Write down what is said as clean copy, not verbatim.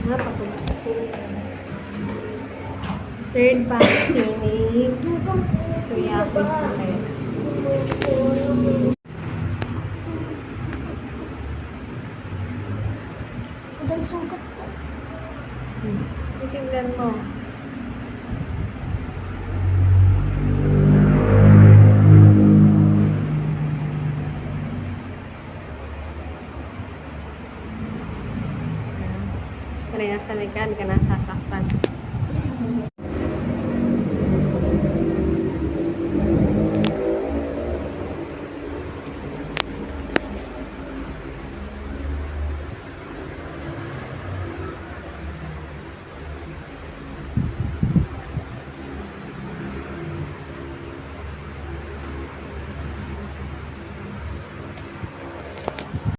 Papunta kasi. Third vaccine. Kuya, please na kayo. Dahil sungkat ko. Titignan mo. Kaya sa mekan ka nasasaktan.